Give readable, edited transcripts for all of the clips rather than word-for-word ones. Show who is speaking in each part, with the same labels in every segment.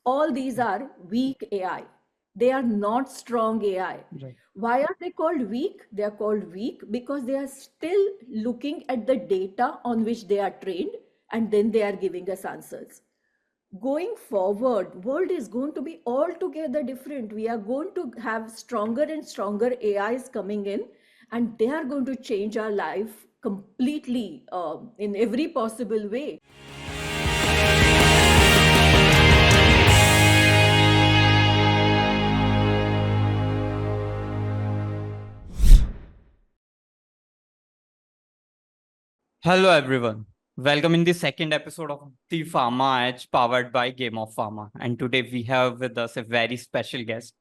Speaker 1: all these are weak AI. They are not strong AI.
Speaker 2: Right.
Speaker 1: Why are they called weak? They are called weak because they are still looking at the data on which they are trained, and then they are giving us answers. Going forward, world is going to be altogether different. We are going to have stronger and stronger AIs coming in, and they are going to change our life completely in every possible way.
Speaker 2: Hello, everyone. Welcome in the second episode of the Pharma Edge powered by Game of Pharma. And today we have with us a very special guest,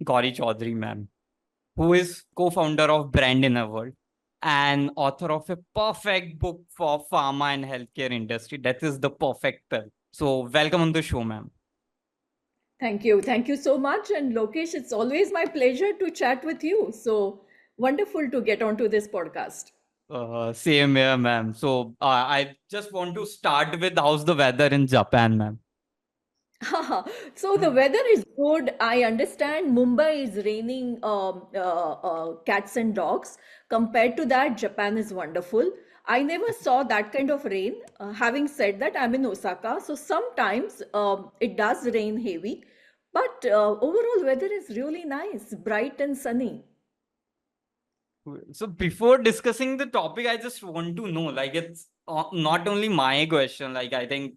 Speaker 2: Gauri Chaudhari, ma'am, who is co-founder of Brand Innerworld and author of a perfect book for pharma and healthcare industry. That is the perfect pill. So welcome on the show, ma'am.
Speaker 1: Thank you. Thank you so much. And Lokesh, it's always my pleasure to chat with you. So wonderful to get onto this podcast.
Speaker 2: Same here, ma'am. So I just want to start with how's the weather in Japan, ma'am?
Speaker 1: So the weather is good. I understand Mumbai is raining cats and dogs. Compared to that, Japan is wonderful. I never saw that kind of rain. Having said that, I'm in Osaka, so sometimes it does rain heavy, but overall weather is really nice, bright and sunny.
Speaker 2: So before discussing the topic, I just want to know, like, it's not only my question. Like, I think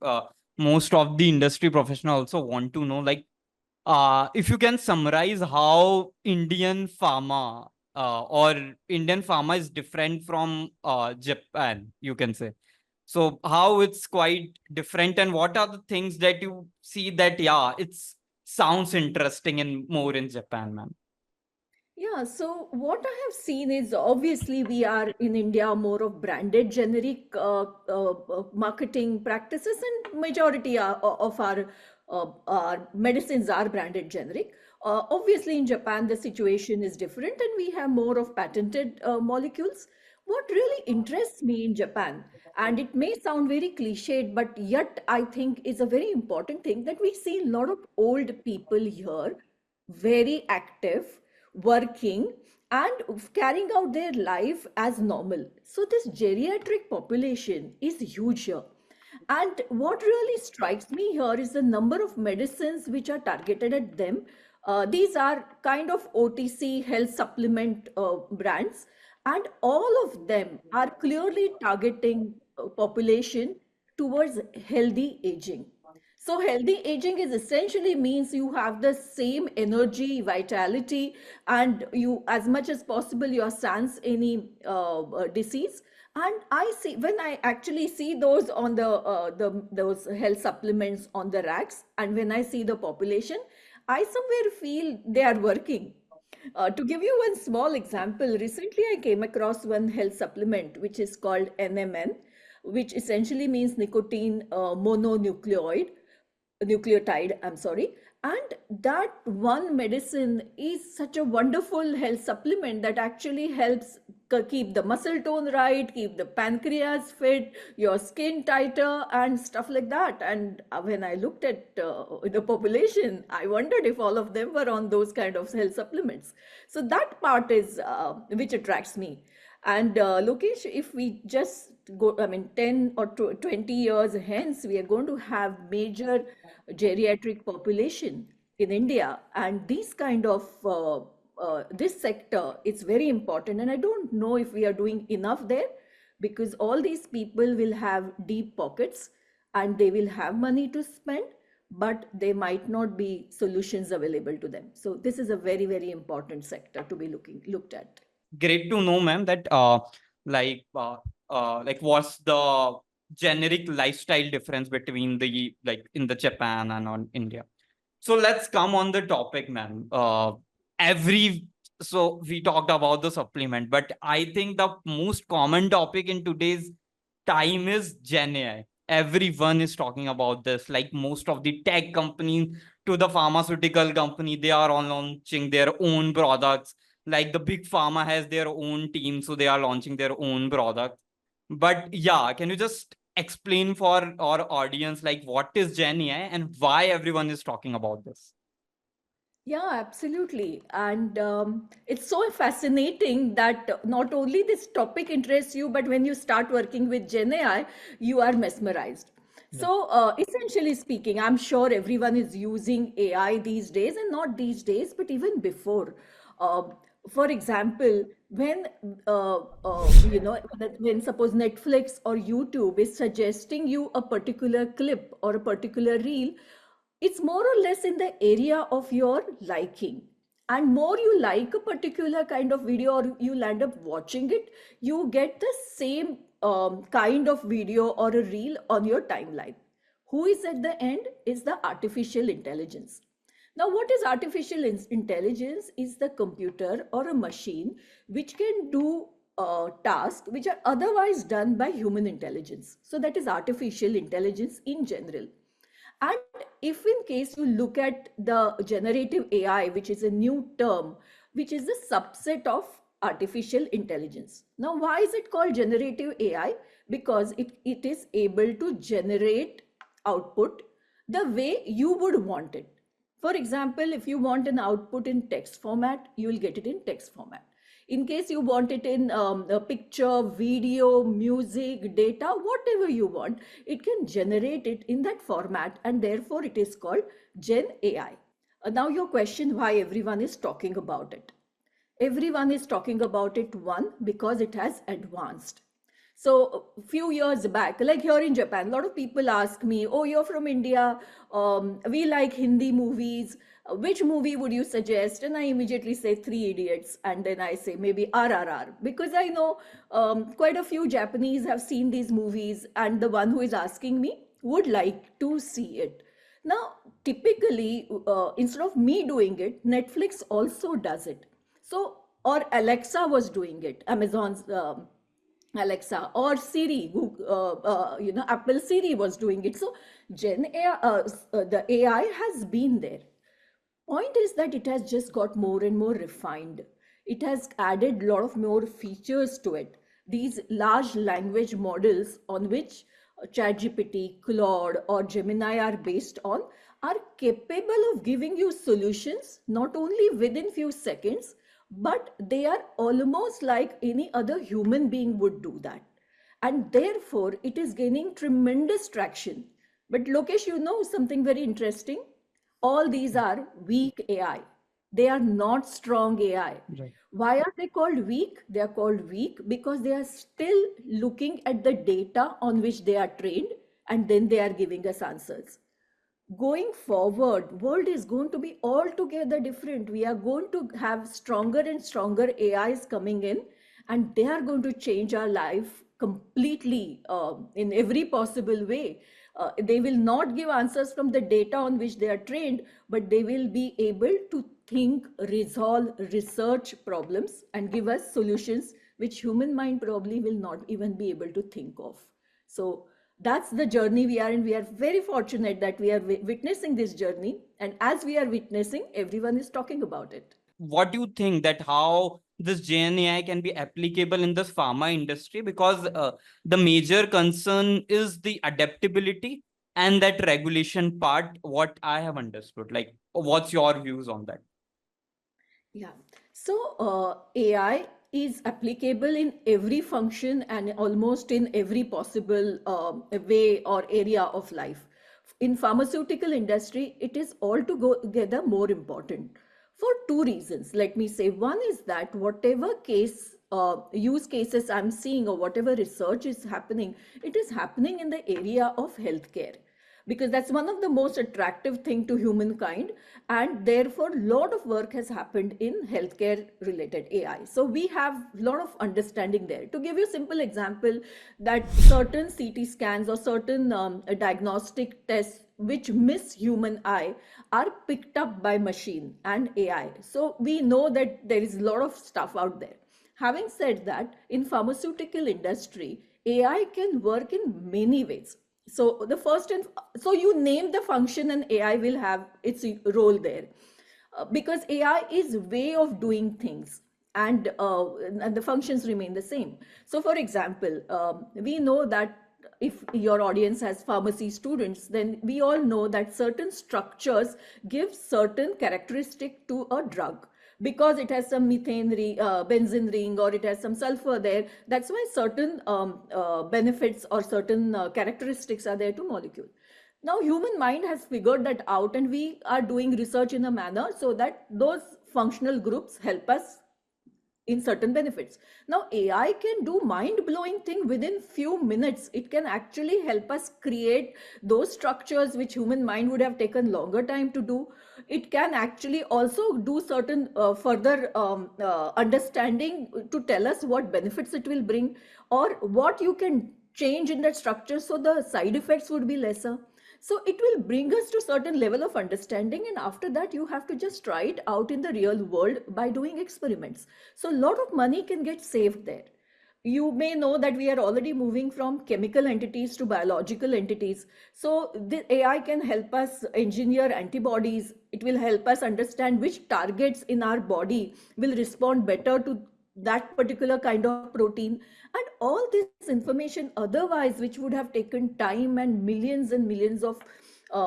Speaker 2: most of the industry professional also want to know, like, if you can summarize how Indian pharma is different from Japan, you can say. So how it's quite different, and what are the things that you see that it's sounds interesting and more in Japan, man.
Speaker 1: Yeah, so what I have seen is obviously we are in India more of branded generic marketing practices, and majority of our medicines are branded generic. Obviously, in Japan, the situation is different, and we have more of patented molecules. What really interests me in Japan, and it may sound very cliched, but yet I think is a very important thing, that we see a lot of old people here, very active, working, and carrying out their life as normal. So this geriatric population is huge here. And what really strikes me here is the number of medicines which are targeted at them. These are kind of OTC health supplement brands, and all of them are clearly targeting population towards healthy aging. So healthy aging is essentially means you have the same energy, vitality, and you, as much as possible, you are sans any disease. And I see, when I actually see those on the those health supplements on the racks, and when I see the population, I somewhere feel they are working. To give you one small example, recently I came across one health supplement which is called NMN, which essentially means nicotine nucleotide, I'm sorry. And that one medicine is such a wonderful health supplement that actually helps keep the muscle tone right, keep the pancreas fit, your skin tighter, and stuff like that. And when I looked at the population, I wondered if all of them were on those kind of health supplements. So that part is which attracts me. And Lokesh, if we just go, I mean, 10 or 20 years hence, we are going to have major geriatric population in India. And this kind of, this sector is very important. And I don't know if we are doing enough there, because all these people will have deep pockets and they will have money to spend, but there might not be solutions available to them. So this is a very, very important sector to be looked at.
Speaker 2: Great to know, ma'am, that like what's the generic lifestyle difference between the like in the Japan and on India. So let's come on the topic, ma'am. Every so we talked about the supplement, but I think the most common topic in today's time is Gen AI. Everyone is talking about this. Like most of the tech companies to the pharmaceutical company, they are all launching their own products. Like the big pharma has their own team, so they are launching their own product. But yeah, can you just explain for our audience like what is Gen AI and why everyone is talking about this?
Speaker 1: Yeah, absolutely. And it's so fascinating that not only this topic interests you, but when you start working with Gen AI, you are mesmerized.
Speaker 2: Right.
Speaker 1: So, essentially speaking, I'm sure everyone is using AI these days, and not these days, but even before. Um, for example, when when suppose Netflix or YouTube is suggesting you a particular clip or a particular reel, it's more or less in the area of your liking, and more you like a particular kind of video or you land up watching it, you get the same kind of video or a reel on your timeline. Who is at the end is the artificial intelligence. Now, what is artificial intelligence? Is the computer or a machine which can do tasks which are otherwise done by human intelligence. So that is artificial intelligence in general. And if in case you look at the generative AI, which is a new term, which is a subset of artificial intelligence. Now, why is it called generative AI? Because it is able to generate output the way you would want it. For example, if you want an output in text format, you will get it in text format. In case you want it in a picture, video, music, data, whatever you want, it can generate it in that format, and therefore it is called Gen AI. Now, your question, why everyone is talking about it? Everyone is talking about it, one, because it has advanced. So a few years back, like here in Japan, a lot of people ask me, oh, you're from India, we like Hindi movies, which movie would you suggest? And I immediately say Three Idiots, and then I say maybe RRR, because I know quite a few Japanese have seen these movies, and the one who is asking me would like to see it. Now, typically, instead of me doing it, Netflix also does it. So, or Alexa was doing it, Amazon's Alexa, or Siri, Apple Siri was doing it. So, Gen AI, the AI has been there. Point is that it has just got more and more refined. It has added a lot of more features to it. These large language models on which ChatGPT, Claude, or Gemini are based on are capable of giving you solutions not only within few seconds, but they are almost like any other human being would do that. And therefore, it is gaining tremendous traction. But Lokesh, you know something very interesting? All these are weak AI. They are not strong AI.
Speaker 2: Right.
Speaker 1: Why are they called weak? They are called weak because they are still looking at the data on which they are trained, and then they are giving us answers. Going forward, world is going to be altogether different. We are going to have stronger and stronger AIs coming in, and they are going to change our life completely in every possible way. They will not give answers from the data on which they are trained, but they will be able to think, resolve, research problems, and give us solutions which human mind probably will not even be able to think of. So that's the journey we are in. We are very fortunate that we are witnessing this journey, and as we are witnessing, everyone is talking about it.
Speaker 2: What do you think that how this Gen AI can be applicable in this pharma industry? Because the major concern is the adaptability and that regulation part, what I have understood. Like, what's your views on that?
Speaker 1: Yeah. So AI is applicable in every function and almost in every possible way or area of life. In pharmaceutical industry, it is altogether more important for two reasons. Let me say, one is that whatever use cases I'm seeing or whatever research is happening, it is happening in the area of healthcare, because that's one of the most attractive thing to humankind, and therefore a lot of work has happened in healthcare related AI. So we have a lot of understanding there. To give you a simple example, that certain CT scans or certain diagnostic tests which miss human eye are picked up by machine and AI. So we know that there is a lot of stuff out there. Having said that, in pharmaceutical industry, AI can work in many ways. So the first and so you name the function and AI will have its role there. Because AI is way of doing things, and the functions remain the same. So for example, we know that if your audience has pharmacy students, then we all know that certain structures give certain characteristic to a drug, because it has some benzene ring, or it has some sulfur there. That's why certain benefits or certain characteristics are there to molecule. Now human mind has figured that out, and we are doing research in a manner so that those functional groups help us in certain benefits. Now AI can do mind blowing thing within few minutes. It can actually help us create those structures which human mind would have taken longer time to do. It can actually also do certain further understanding to tell us what benefits it will bring, or what you can change in that structure so the side effects would be lesser. So it will bring us to certain level of understanding, and after that you have to just try it out in the real world by doing experiments. So a lot of money can get saved there. You may know that we are already moving from chemical entities to biological entities. So the AI can help us engineer antibodies. It will help us understand which targets in our body will respond better to that particular kind of protein. And all this information otherwise, which would have taken time and millions of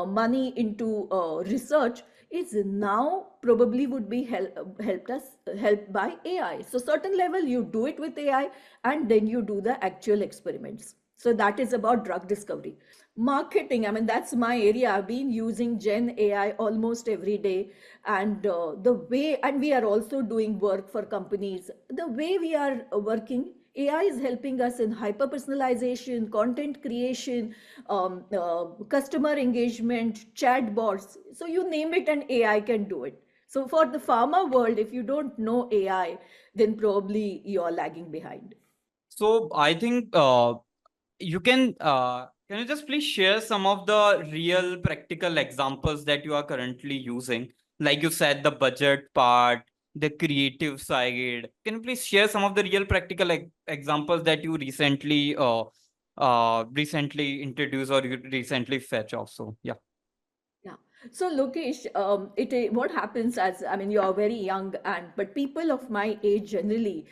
Speaker 1: money into research, is now probably would be helped by AI. So certain level you do it with AI, and then you do the actual experiments. So that is about drug discovery. Marketing, I mean, that's my area. I've been using Gen AI almost every day. And the way, and we are also doing work for companies. The way we are working, AI is helping us in hyper personalization, content creation, customer engagement, chatbots. So you name it, and AI can do it. So for the pharma world, if you don't know AI, then probably you're lagging behind.
Speaker 2: So I think you can you just please share some of the real practical examples that you are currently using? Like you said, the budget part, the creative side. Can you please share some of the real practical examples that you recently introduced or you recently fetch also? Yeah.
Speaker 1: Yeah. So Lokesh, what happens, as I mean, you are very young, and but people of my age generally,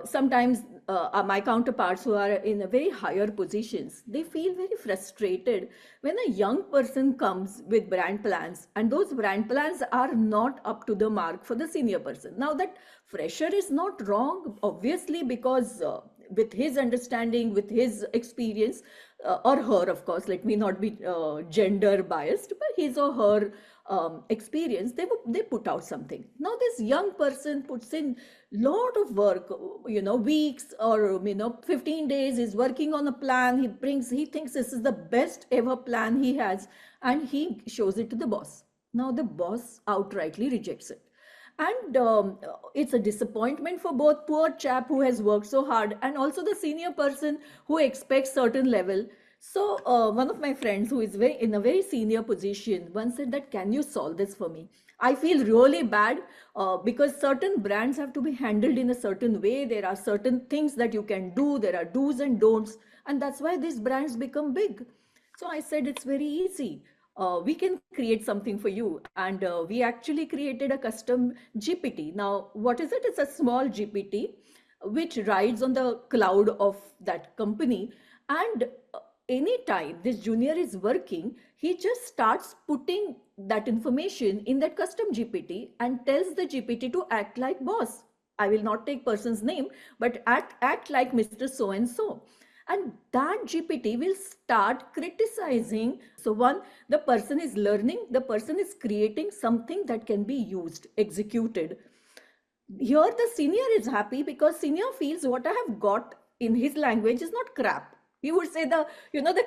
Speaker 1: sometimes are my counterparts who are in a very higher positions, they feel very frustrated when a young person comes with brand plans, and those brand plans are not up to the mark for the senior person. Now that fresher is not wrong, obviously, because with his understanding, with his experience, or her, of course, let me not be gender biased, but his or her experience, they put out something. Now this young person puts in lot of work, weeks, or 15 days is working on a plan. He thinks this is the best ever plan he has, and he shows it to the boss. Now the boss outrightly rejects it, and it's a disappointment for both poor chap who has worked so hard, and also the senior person who expects certain level. So one of my friends who is in a very senior position once said that, can you solve this for me? I feel really bad, because certain brands have to be handled in a certain way. There are certain things that you can do, there are do's and don'ts, and that's why these brands become big. So I said, it's very easy. We can create something for you. And we actually created a custom GPT. Now, what is it? It's a small GPT which rides on the cloud of that company. And anytime this junior is working, he just starts putting that information in that custom GPT and tells the GPT to act like boss. I will not take person's name, but act like Mr. So and so. And that GPT will start criticizing. So one, the person is learning, the person is creating something that can be used, executed. Here the senior is happy because senior feels what I have got in his language is not crap. He would say the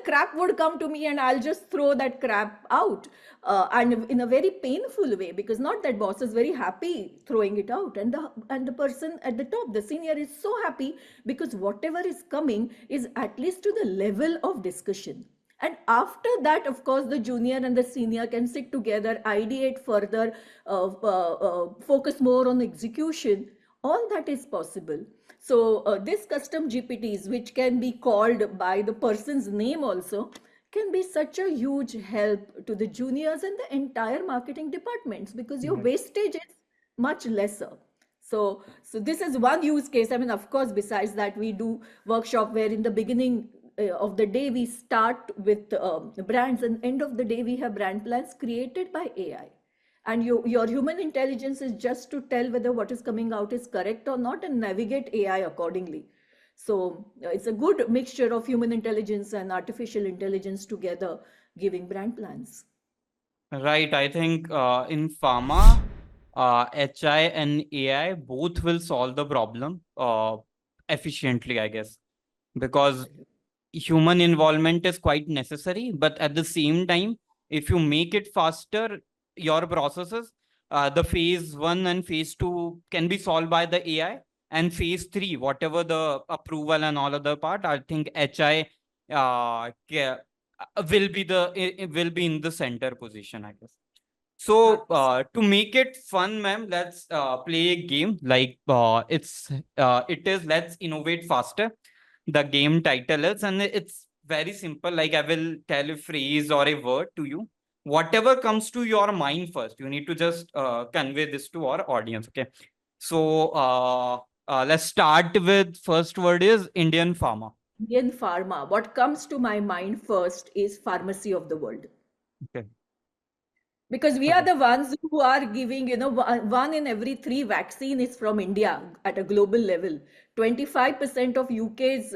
Speaker 1: crap would come to me and I'll just throw that crap out, and in a very painful way, because not that boss is very happy throwing it out, and the person at the top, the senior, is so happy because whatever is coming is at least to the level of discussion. And after that, of course, the junior and the senior can sit together, ideate further, focus more on execution. All that is possible. So this custom GPTs, which can be called by the person's name also, can be such a huge help to the juniors and the entire marketing departments, because your
Speaker 2: Right.
Speaker 1: wastage is much lesser. So this is one use case. I mean, of course, besides that, we do workshop where in the beginning of the day we start with brands, and end of the day we have brand plans created by AI. And your human intelligence is just to tell whether what is coming out is correct or not and navigate AI accordingly. So it's a good mixture of human intelligence and artificial intelligence together, giving brand plans.
Speaker 2: Right. I think in pharma, HI and AI both will solve the problem efficiently, I guess, because human involvement is quite necessary. But at the same time, if you make it faster, your processes, the phase one and phase two can be solved by the AI, and phase three, whatever the approval and all other part, I think HI will be will be in the center position, I guess. So to make it fun, ma'am, let's play a game. Like it is let's innovate faster. The game title is, and it's very simple. Like I will tell a phrase or a word to you. Whatever comes to your mind first, you need to just convey this to our audience. Okay. So let's start with first word is Indian pharma.
Speaker 1: Indian pharma. What comes to my mind first is pharmacy of the world,
Speaker 2: Okay.
Speaker 1: because we are
Speaker 2: Okay.
Speaker 1: the ones who are giving, one in every three vaccine is from India at a global level. 25% of UK's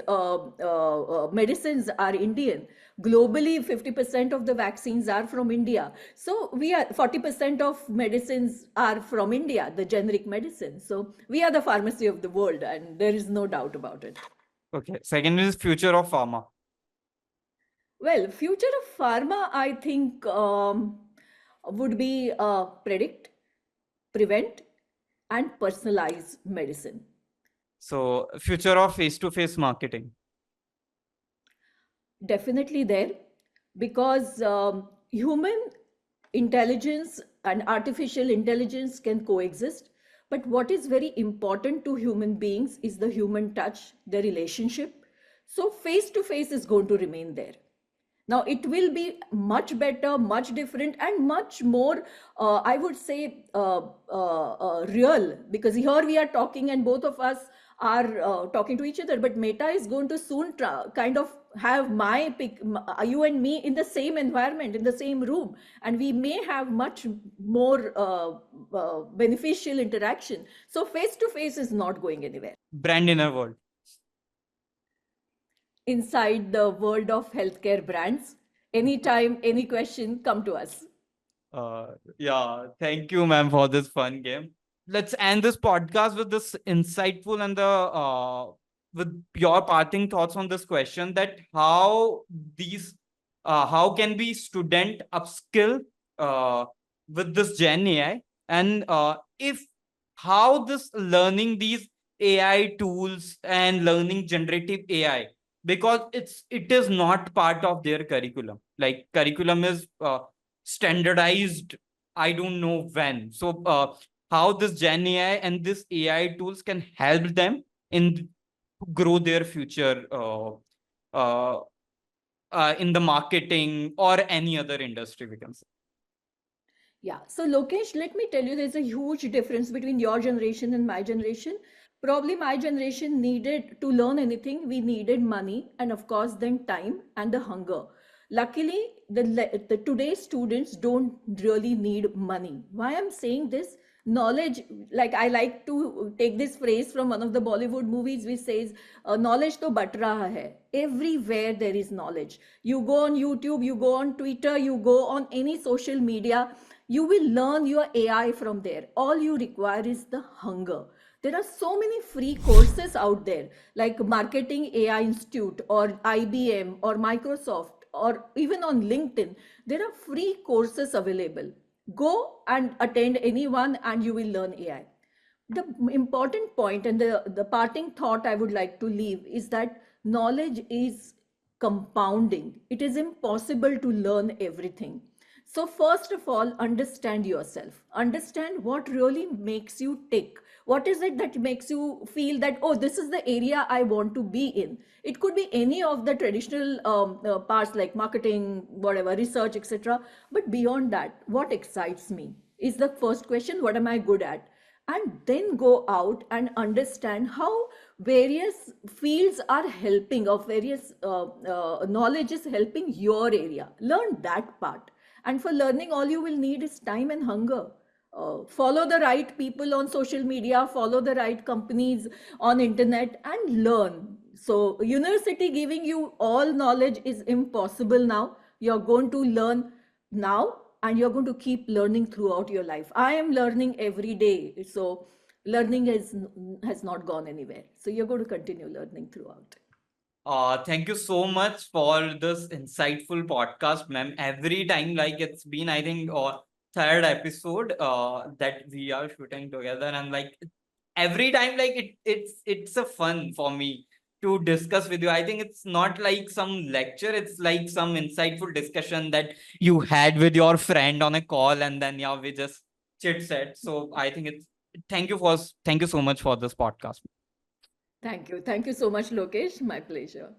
Speaker 1: medicines are Indian. Globally, 50% of the vaccines are from India. So we are 40% of medicines are from India, the generic medicine. So we are the pharmacy of the world, and there is no doubt about it.
Speaker 2: Okay. Second is future of pharma.
Speaker 1: Well, future of pharma, I think, would be predict, prevent, and personalize medicine.
Speaker 2: So future of face-to-face marketing.
Speaker 1: Definitely there, because human intelligence and artificial intelligence can coexist. But what is very important to human beings is the human touch, the relationship. So face to face is going to remain there. Now it will be much better, much different, and much more, I would say, real, because here we are talking and both of us are talking to each other. But Meta is going to soon kind of have you and me in the same environment, in the same room, and we may have much more beneficial interaction. So face to face is not going anywhere.
Speaker 2: Brand Innerworld.
Speaker 1: Inside the world of healthcare brands, anytime, any question, come to us.
Speaker 2: Yeah, thank you, ma'am, for this fun game. Let's end this podcast with this insightful and the with your parting thoughts on this question, that these how can we student upskill uh, with this Gen AI, and if how this learning these AI tools and learning generative AI, because it is not part of their curriculum. Like curriculum is standardized, I don't know when. So how this Gen AI and this AI tools can help them in grow their future uh, in the marketing or any other industry, we can say.
Speaker 1: Yeah. So, Lokesh, let me tell you, there's a huge difference between your generation and my generation. Probably my generation needed to learn anything, we needed money and, of course, then time and the hunger. Luckily, the today's students don't really need money. Why I'm saying this? Knowledge, like I like to take this phrase from one of the Bollywood movies, which says, knowledge to bat raha hai. Everywhere there is knowledge. You go on YouTube, you go on Twitter, you go on any social media, you will learn your AI from there. All you require is the hunger. There are so many free courses out there, like Marketing AI Institute or IBM or Microsoft, or even on LinkedIn. There are free courses available. Go and attend any one and you will learn AI. The important point and the parting thought I would like to leave is that knowledge is compounding. It is impossible to learn everything. So, first of all, understand yourself. Understand what really makes you tick. What is it that makes you feel that, oh, this is the area I want to be in? It could be any of the traditional parts like marketing, whatever, research, etc. But beyond that, what excites me is the first question: what am I good at? And then go out and understand how various fields are helping, or various knowledge is helping your area. Learn that part. And for learning, all you will need is time and hunger. Follow the right people on social media, follow the right companies on internet, and learn. So university giving you all knowledge is impossible now. You're going to learn now, and you're going to keep learning throughout your life. I am learning every day, so learning has not gone anywhere, so you're going to continue learning throughout.
Speaker 2: Thank you so much for this insightful podcast, ma'am. Every time, like it's been, I think, third episode that we are shooting together, and like every time, like it's a fun for me to discuss with you. I think it's not like some lecture; it's like some insightful discussion that you had with your friend on a call, and then yeah, we just chit chat. So I think it's thank you so much for this podcast.
Speaker 1: Thank you so much, Lokesh. My pleasure.